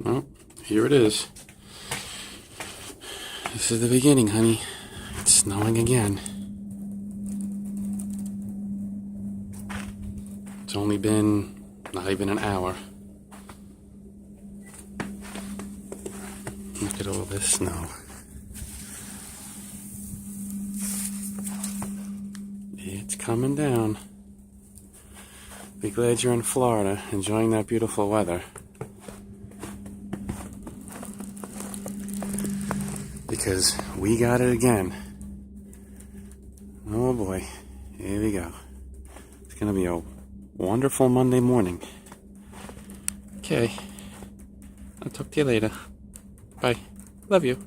Well, here it is. This is the beginning, honey. It's snowing again. It's only been not even an hour. Look at all this snow. It's coming down. Be glad you're in Florida, enjoying that beautiful weather. Because we got it again. Oh boy, here we go. It's gonna be a wonderful Monday morning. Okay, I'll talk to you later. Bye. Love you.